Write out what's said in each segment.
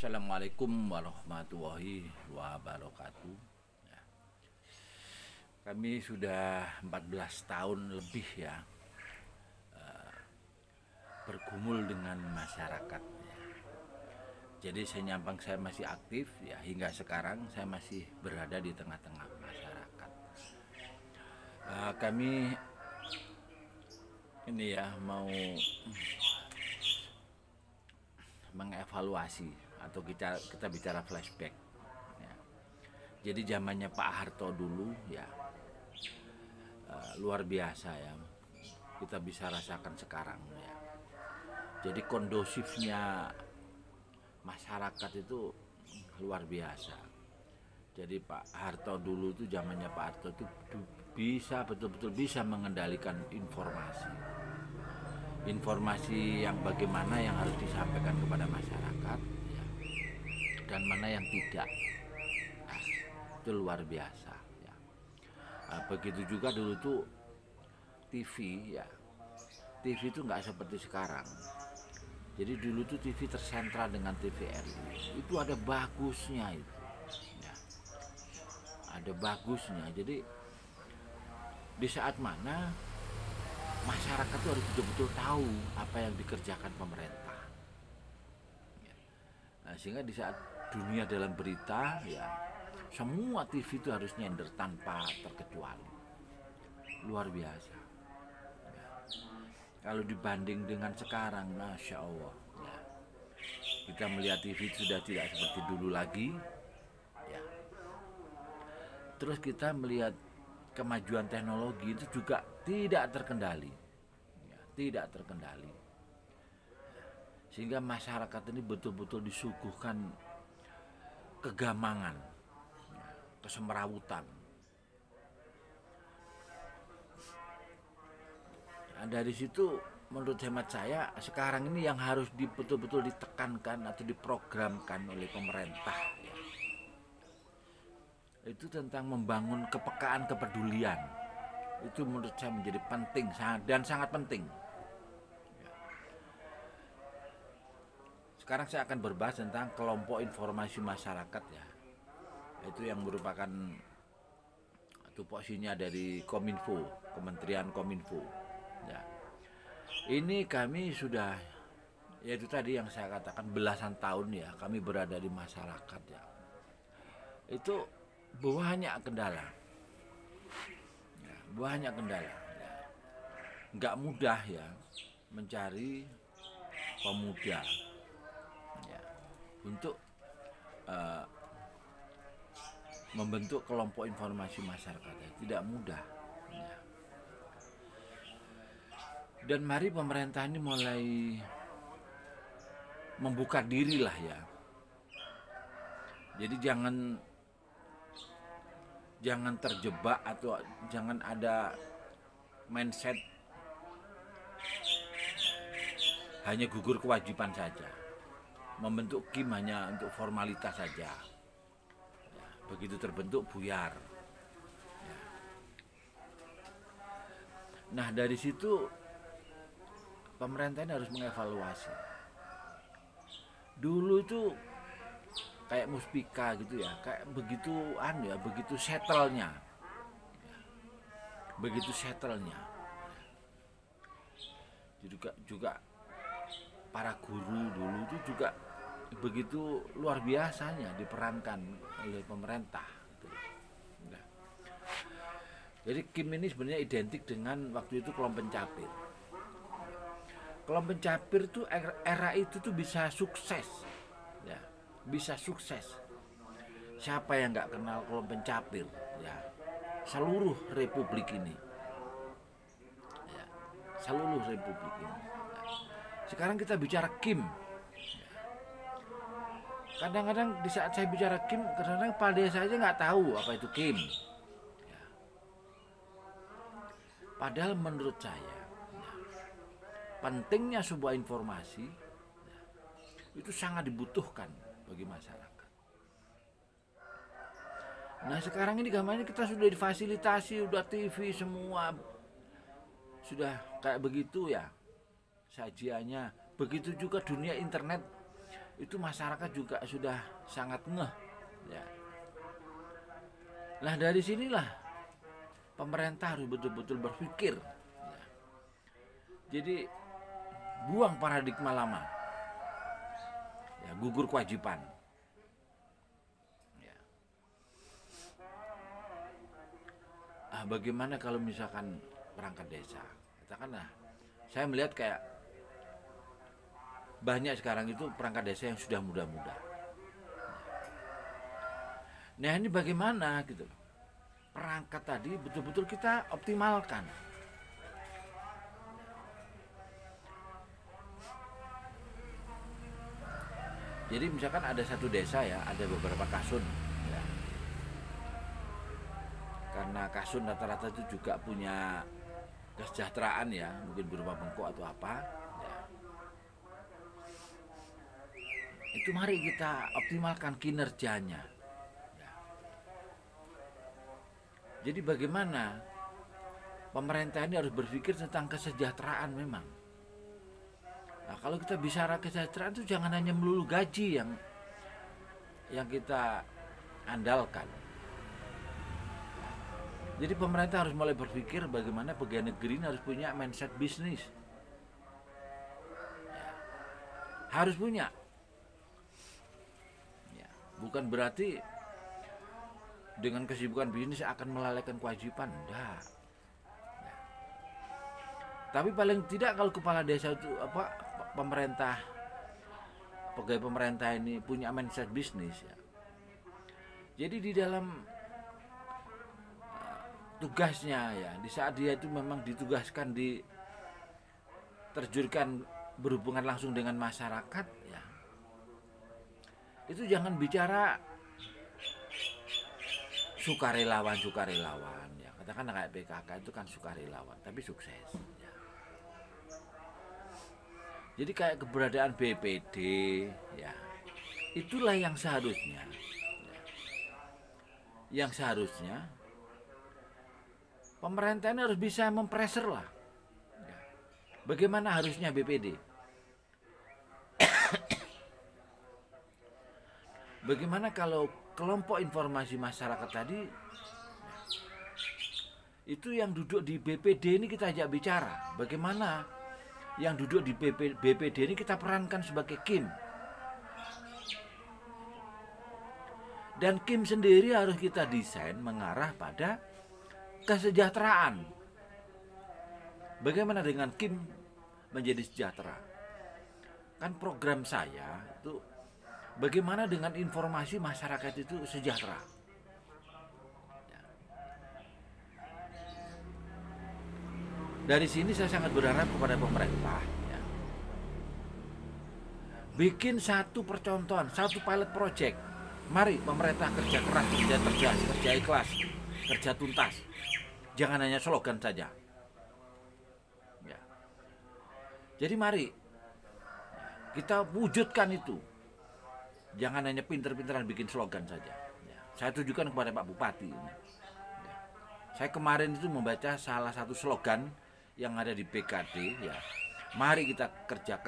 Assalamualaikum warahmatullahi wabarakatuh. Ya, kami sudah 14 tahun lebih ya bergumul dengan masyarakat. Ya. Jadi senyampang saya masih aktif ya, hingga sekarang saya masih berada di tengah-tengah masyarakat. Kami ini ya mau mengevaluasi atau kita bicara flashback ya. Jadi zamannya Pak Harto dulu ya, luar biasa ya, kita bisa rasakan sekarang ya. Jadi kondusifnya masyarakat itu luar biasa. Jadi Pak Harto dulu itu, zamannya Pak Harto itu bisa betul-betul bisa mengendalikan informasi yang bagaimana yang harus disampaikan kepada masyarakat ya, dan mana yang tidak. Nah, itu luar biasa ya. Begitu juga dulu tuh TV ya, TV itu nggak seperti sekarang. Jadi dulu tuh TV tersentral dengan TVRI itu ada bagusnya itu ya. Ada bagusnya. Jadi di saat mana masyarakat itu harus betul-betul tahu apa yang dikerjakan pemerintah. Nah, sehingga di saat dunia dalam berita ya, semua TV itu harus nyender tanpa terkecuali. Luar biasa. Ya. Kalau dibanding dengan sekarang, Masya Allah ya, kita melihat TV sudah tidak seperti dulu lagi ya. Terus kita melihat kemajuan teknologi itu juga tidak terkendali ya, tidak terkendali, sehingga masyarakat ini betul-betul disuguhkan kegamangan ya, kesemrawutan. Nah, dari situ menurut hemat saya sekarang ini yang harus betul-betul ditekankan atau diprogramkan oleh pemerintah ya, itu tentang membangun kepekaan, kepedulian. Itu menurut saya menjadi penting dan sangat penting. Sekarang saya akan berbahas tentang kelompok informasi masyarakat ya. Itu yang merupakan tupoksinya dari Kominfo, Kementerian Kominfo. Ya. Ini kami sudah, yaitu tadi yang saya katakan belasan tahun ya, kami berada di masyarakat ya. Itu banyak kendala. Ya, banyak kendala. Ya. Nggak mudah ya mencari pemuda ya, untuk membentuk kelompok informasi masyarakat ya. Tidak mudah ya. Dan mari pemerintah ini mulai membuka diri lah ya. Jadi jangan terjebak atau jangan ada mindset hanya gugur kewajiban saja, membentuk KIM hanya untuk formalitas saja ya, begitu terbentuk buyar ya. Nah dari situ pemerintah ini harus mengevaluasi. Dulu itu kayak Muspika gitu ya, kayak begitu begitu settlenya ya, begitu settlenya. Juga para guru dulu itu juga begitu luar biasanya diperankan oleh pemerintah gitu. Nah, jadi KIM ini sebenarnya identik dengan waktu itu kelompok pencapir. Kelompok pencapir tuh era itu tuh bisa sukses ya, bisa sukses. Siapa yang nggak kenal kelompok pencapir ya, seluruh republik ini ya, seluruh republik ini. Sekarang kita bicara KIM. Kadang-kadang di saat saya bicara KIM, kadang-kadang Pak Desa aja nggak tahu apa itu KIM. Ya. Padahal menurut saya, ya, pentingnya sebuah informasi ya, itu sangat dibutuhkan bagi masyarakat. Nah sekarang ini gambarnya kita sudah difasilitasi, sudah TV semua, sudah kayak begitu ya sajiannya. Begitu juga dunia internet itu masyarakat juga sudah sangat ngeh ya. Nah dari sinilah pemerintah harus betul-betul berpikir ya. Jadi buang paradigma lama ya, gugur kewajiban ya. Bagaimana kalau misalkan perangkat desa, katakanlah saya melihat kayak banyak sekarang itu perangkat desa yang sudah muda-muda. Nah ini bagaimana gitu, perangkat tadi betul-betul kita optimalkan. Jadi misalkan ada satu desa ya, ada beberapa kasun ya. Karena kasun rata-rata itu juga punya kesejahteraan ya, mungkin berupa bengkok atau apa ya. Itu mari kita optimalkan kinerjanya ya. Jadi bagaimana pemerintah ini harus berpikir tentang kesejahteraan memang. Nah, kalau kita bicara kesejahteraan itu jangan hanya melulu gaji yang kita andalkan. Jadi pemerintah harus mulai berpikir bagaimana pegawai negeri ini harus punya mindset bisnis. Ya, harus punya. Ya, bukan berarti dengan kesibukan bisnis akan melalaikan kewajiban, enggak. Ya. Tapi paling tidak kalau kepala desa itu pemerintah, pegawai pemerintah ini punya mindset bisnis ya. Jadi di dalam tugasnya ya, di saat dia itu memang ditugaskan terjunkan berhubungan langsung dengan masyarakat ya, itu jangan bicara sukarelawan ya, katakan kayak PKK itu kan sukarelawan tapi sukses ya. Jadi kayak keberadaan BPD ya, itulah yang seharusnya ya. Yang seharusnya pemerintah ini harus bisa mempreser lah ya. Bagaimana harusnya BPD, bagaimana kalau kelompok informasi masyarakat tadi itu yang duduk di BPD ini kita ajak bicara, bagaimana yang duduk di BPD ini kita perankan sebagai KIM. Dan KIM sendiri harus kita desain mengarah pada kesejahteraan. Bagaimana dengan KIM menjadi sejahtera? Kan program saya itu bagaimana dengan informasi masyarakat itu sejahtera. Dari sini saya sangat berharap kepada pemerintah ya, bikin satu percontohan, satu pilot project. Mari pemerintah kerja keras, kerja cerdas, kerja ikhlas, kerja tuntas. Jangan hanya slogan saja ya. Jadi mari kita wujudkan itu. Jangan hanya pinter-pinteran bikin slogan saja ya. Saya tujukan kepada Pak Bupati ini ya. Saya kemarin itu membaca salah satu slogan yang ada di BKD ya, mari kita kerja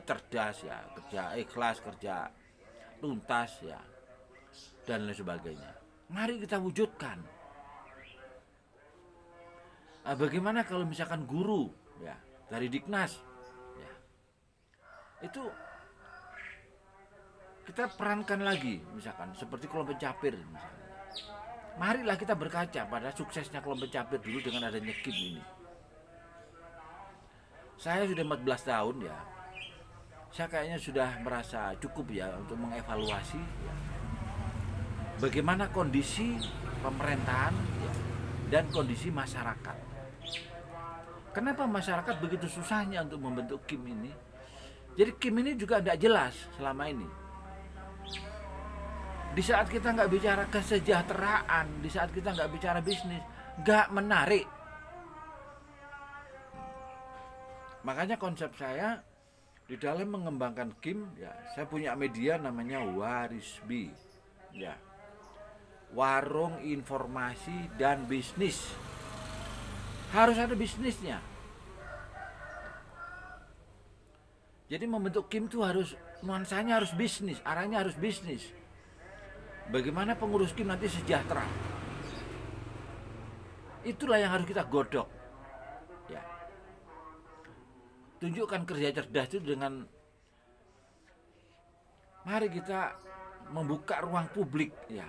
cerdas ya, kerja ikhlas, kerja tuntas ya, dan lain sebagainya. Mari kita wujudkan. Nah, bagaimana kalau misalkan guru ya dari Diknas ya, itu kita perankan lagi, misalkan seperti kelompok capir misalkan. Marilah kita berkaca pada suksesnya kelompok capir dulu dengan adanya KIM ini. Saya sudah 14 tahun ya, saya kayaknya sudah merasa cukup ya untuk mengevaluasi ya, bagaimana kondisi pemerintahan ya, dan kondisi masyarakat. Kenapa masyarakat begitu susahnya untuk membentuk KIM ini? Jadi KIM ini juga tidak jelas selama ini. Di saat kita nggak bicara kesejahteraan, di saat kita nggak bicara bisnis, nggak menarik. Makanya konsep saya di dalam mengembangkan KIM ya, saya punya media namanya Warisbi ya, warung informasi dan bisnis. Harus ada bisnisnya. Jadi membentuk KIM itu harus nuansanya harus bisnis, arahnya harus bisnis. Bagaimana pengurus KIM nanti sejahtera? Itulah yang harus kita godok. Ya. Tunjukkan kerja cerdas itu dengan mari kita membuka ruang publik ya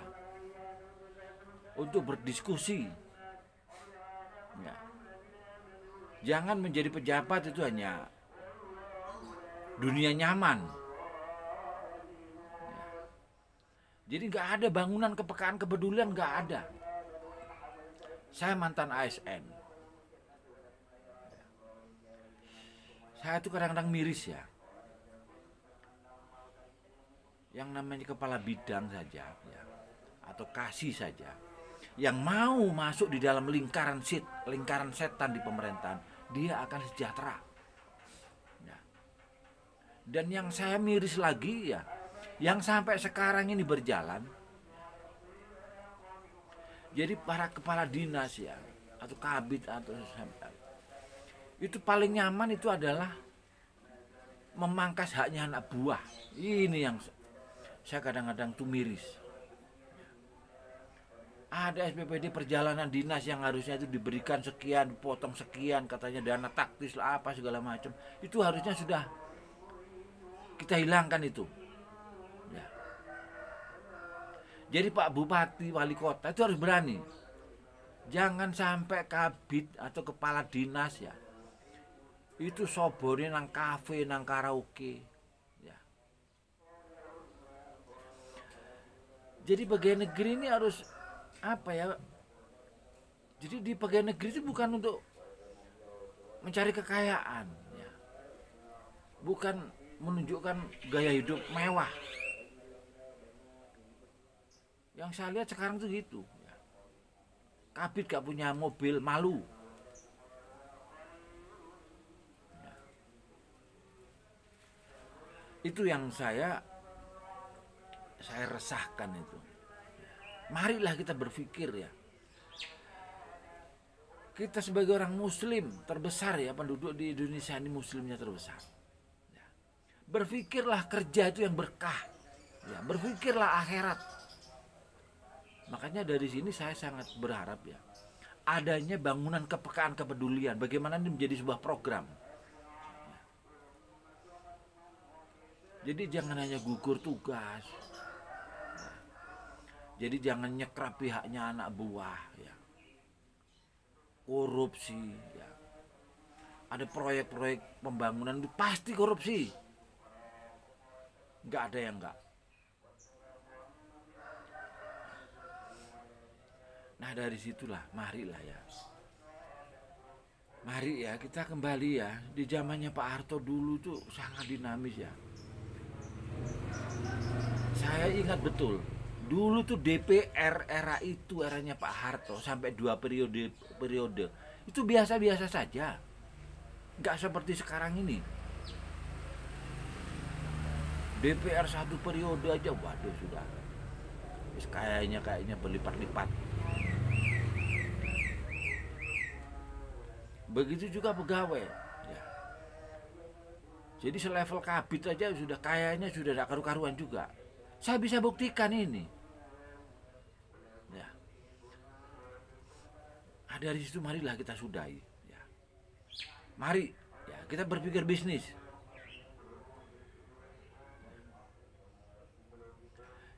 untuk berdiskusi. Ya. Jangan menjadi pejabat itu hanya dunia nyaman. Ya. Jadi nggak ada bangunan kepekaan kepedulian, nggak ada. Saya mantan ASN. Saya tuh kadang-kadang miris ya. Yang namanya kepala bidang saja ya, atau kasih saja, yang mau masuk di dalam lingkaran setan di pemerintahan, dia akan sejahtera ya. Dan yang saya miris lagi ya, yang sampai sekarang ini berjalan, jadi para kepala dinas ya, atau kabid atau itu paling nyaman itu adalah memangkas haknya anak buah. Ini yang saya kadang-kadang tuh miris. Ada SPPD perjalanan dinas yang harusnya itu diberikan sekian, potong sekian, katanya dana taktis lah apa segala macam. Itu harusnya sudah kita hilangkan itu. Ya. Jadi Pak Bupati, Wali Kota itu harus berani. Jangan sampai kabid atau kepala dinas ya, itu sobone nang kafe, nang karaoke. Jadi pegawai negeri ini harus apa ya? Jadi di pegawai negeri itu bukan untuk mencari kekayaan, ya. Bukan menunjukkan gaya hidup mewah. Yang saya lihat sekarang tuh gitu. Ya. Kabid gak punya mobil, malu. Ya. Itu yang saya resahkan itu. Marilah kita berpikir ya. Kita sebagai orang muslim terbesar ya, penduduk di Indonesia ini muslimnya terbesar. Ya. Berpikirlah kerja itu yang berkah. Ya, berpikirlah akhirat. Makanya dari sini saya sangat berharap ya, adanya bangunan kepekaan kepedulian. Bagaimana ini menjadi sebuah program. Ya. Jadi jangan hanya gugur tugas. Jadi jangan nyekrap pihaknya anak buah ya. Korupsi ya. Ada proyek-proyek pembangunan itu pasti korupsi. Enggak ada yang enggak. Nah dari situlah marilah ya. Mari ya kita kembali ya. Di zamannya Pak Harto dulu tuh sangat dinamis ya. Saya ingat betul. Dulu tuh DPR era itu, eranya Pak Harto sampai 2 periode itu biasa-biasa saja, nggak seperti sekarang ini. DPR 1 periode aja, waduh sudah, kayaknya berlipat-lipat. Begitu juga pegawai. Ya. Jadi selevel kabit aja sudah kayaknya sudah tidak karu-karuan juga. Saya bisa buktikan ini. Ya. Dari situ marilah kita sudahi. Ya. Mari ya kita berpikir bisnis.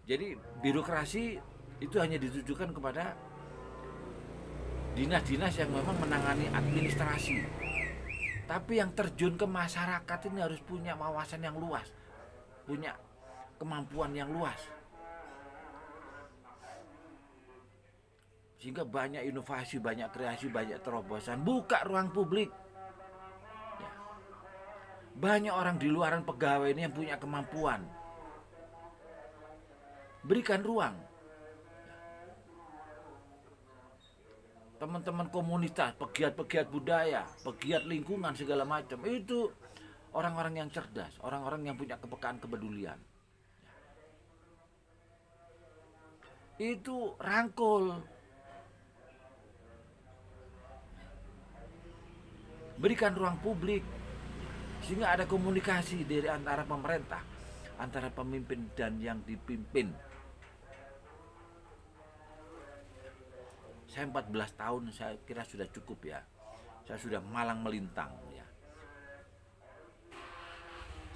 Jadi birokrasi itu hanya ditujukan kepada dinas-dinas yang memang menangani administrasi. Tapi yang terjun ke masyarakat ini harus punya wawasan yang luas, punya kemampuan yang luas, sehingga banyak inovasi, banyak kreasi, banyak terobosan. Buka ruang publik ya. Banyak orang di luaran pegawai ini yang punya kemampuan, berikan ruang ya. Teman-teman komunitas, pegiat-pegiat budaya, pegiat lingkungan segala macam, itu orang-orang yang cerdas, orang-orang yang punya kepekaan kepedulian. Itu rangkul, berikan ruang publik sehingga ada komunikasi dari antara pemerintah, antara pemimpin dan yang dipimpin. Saya 14 tahun saya kira sudah cukup ya. Saya sudah malang melintang ya.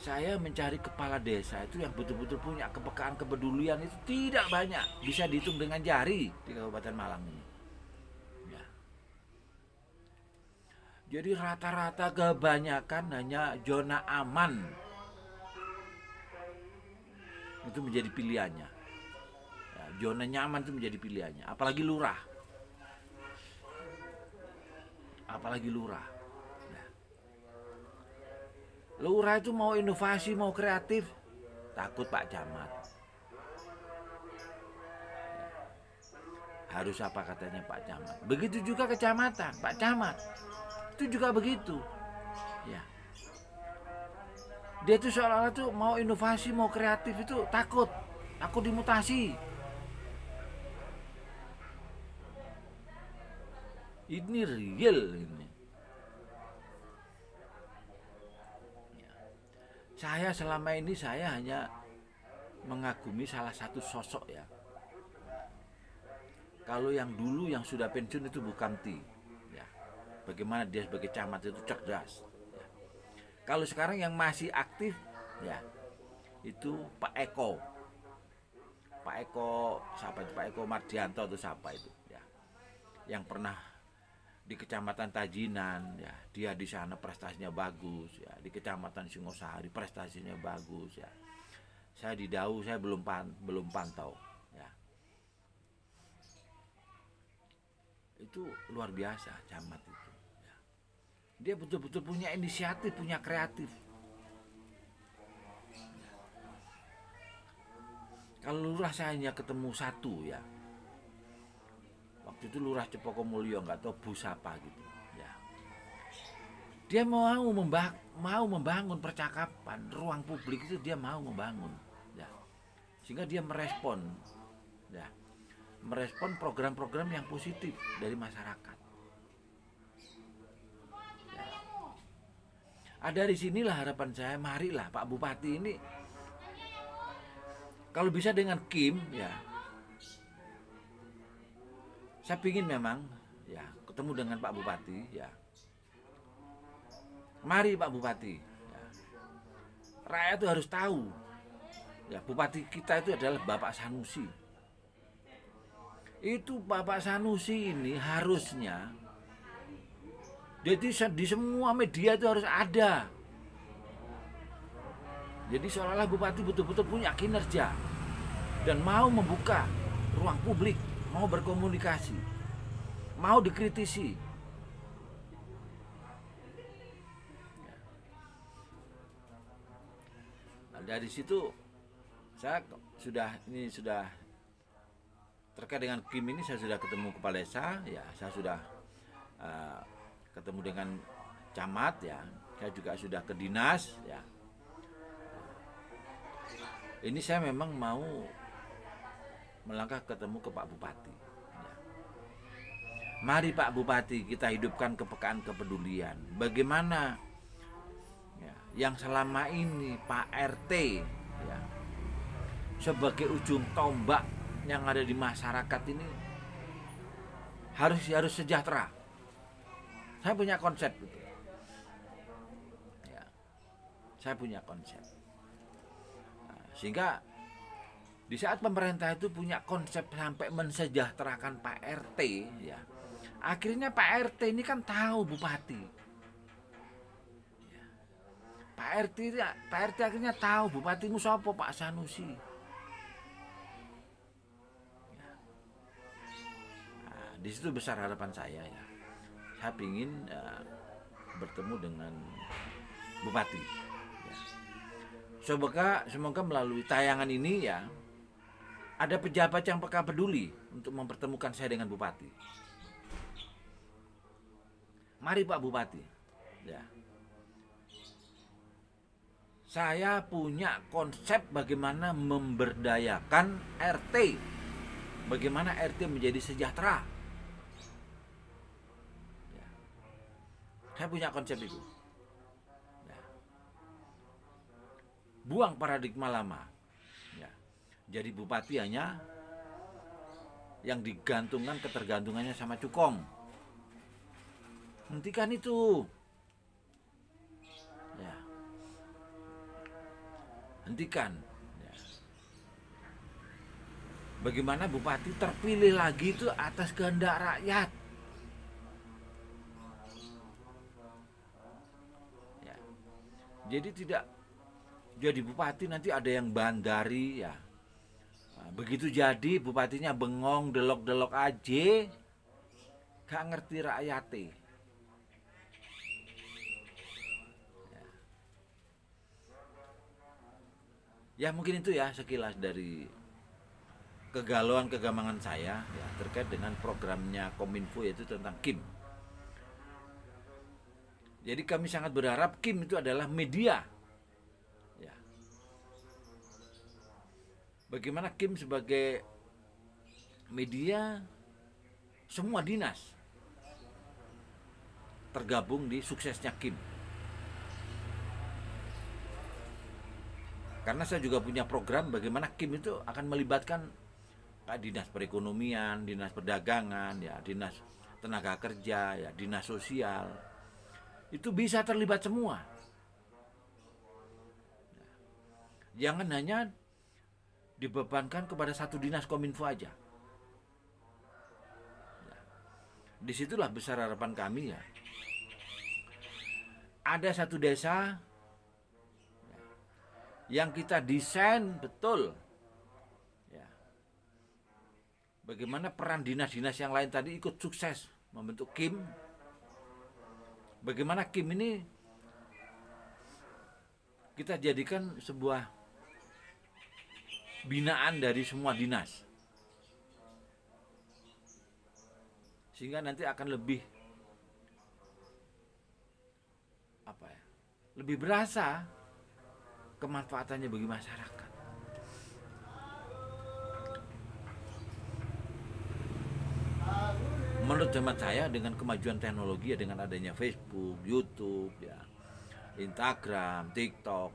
Saya mencari kepala desa itu yang betul-betul punya kepekaan, kepedulian itu tidak banyak, bisa dihitung dengan jari di Kabupaten Malang ini. Ya. Jadi rata-rata kebanyakan hanya zona aman. Itu menjadi pilihannya. Ya, zona nyaman itu menjadi pilihannya, apalagi lurah. Ya. Lurah itu mau inovasi, mau kreatif, takut Pak Camat. Harus apa katanya Pak Camat. Begitu juga kecamatan, Pak Camat. Itu juga begitu. Ya. Dia tuh seolah-olah tuh mau inovasi, mau kreatif itu takut dimutasi. Ini real ini. Ya. Saya selama ini saya hanya mengagumi salah satu sosok ya. Kalau yang dulu yang sudah pensiun itu Bu Kamti. Ya. Bagaimana dia sebagai camat itu cerdas. Ya. Kalau sekarang yang masih aktif ya itu Pak Eko. Pak Eko siapa itu? Pak Eko Mardianto atau siapa itu ya. Yang pernah di Kecamatan Tajinan ya, dia di sana prestasinya bagus ya, di Kecamatan Singosari prestasinya bagus ya. Saya di Dau saya belum pantau ya. Itu luar biasa camat itu ya. Dia betul-betul punya inisiatif, punya kreatif ya. Kalau lurah saya hanya ketemu satu ya. Waktu itu Lurah Cepoko Mulyo, nggak tahu Bu siapa gitu ya. Dia mau membangun percakapan, ruang publik itu dia mau membangun ya. Sehingga dia merespon ya. Merespon program-program yang positif dari masyarakat ya. Ada di sinilah harapan saya, marilah Pak Bupati ini kalau bisa dengan Kim ya. Saya pingin memang ya ketemu dengan Pak Bupati ya. Mari Pak Bupati ya. Rakyat itu harus tahu ya, Bupati kita itu adalah Bapak Sanusi. Itu Bapak Sanusi ini harusnya jadi di semua media itu harus ada. Jadi seolah-olah Bupati betul-betul punya kinerja dan mau membuka ruang publik, mau berkomunikasi, mau dikritisi. Nah, dari situ saya sudah terkait dengan Kim ini saya sudah ketemu kepala desa, ya saya sudah ketemu dengan camat, ya saya juga sudah ke dinas, ya. Ini saya memang mau melangkah ketemu ke Pak Bupati. Ya. Mari Pak Bupati kita hidupkan kepekaan kepedulian. Bagaimana ya, yang selama ini Pak RT ya, sebagai ujung tombak yang ada di masyarakat ini harus sejahtera. Saya punya konsep gitu. Ya, saya punya konsep. Nah, sehingga di saat pemerintah itu punya konsep sampai mensejahterakan Pak RT, ya, akhirnya Pak RT ini kan tahu Bupati. Ya. Pak RT akhirnya tahu Bupatimu siapa, Pak Sanusi. Ya. Nah, di situ besar harapan saya ya. Saya ingin bertemu dengan Bupati. Ya. Semoga melalui tayangan ini ya, ada pejabat yang peka peduli untuk mempertemukan saya dengan Bupati. Mari Pak Bupati. Ya. Saya punya konsep bagaimana memberdayakan RT. Bagaimana RT menjadi sejahtera. Ya. Saya punya konsep itu. Ya. buang paradigma lama. Ya. Jadi bupati hanya yang digantungkan ketergantungannya sama cukong. Hentikan itu. Ya. Hentikan. Ya. Bagaimana bupati terpilih lagi itu atas kehendak rakyat. Ya. Jadi tidak jadi bupati nanti ada yang bandari ya. Nah, begitu jadi bupatinya bengong delok-delok aja, gak ngerti rakyatnya. Ya mungkin itu ya sekilas dari kegalauan kegamangan saya ya, terkait dengan programnya Kominfo yaitu tentang KIM. Jadi kami sangat berharap KIM itu adalah media. Ya. Bagaimana KIM sebagai media, semua dinas tergabung di suksesnya KIM. Karena saya juga punya program bagaimana KIM itu akan melibatkan dinas perekonomian, dinas perdagangan, ya, dinas tenaga kerja, ya, dinas sosial. Itu bisa terlibat semua. Jangan hanya dibebankan kepada satu dinas Kominfo aja. Disitulah besar harapan kami ya. Ada satu desa yang kita desain betul. Ya. Bagaimana peran dinas-dinas yang lain tadi ikut sukses membentuk KIM. Bagaimana KIM ini kita jadikan sebuah binaan dari semua dinas. Sehingga nanti akan lebih lebih berasa kemanfaatannya bagi masyarakat. Menurut zaman saya dengan kemajuan teknologi ya, dengan adanya Facebook, YouTube, ya, Instagram, TikTok,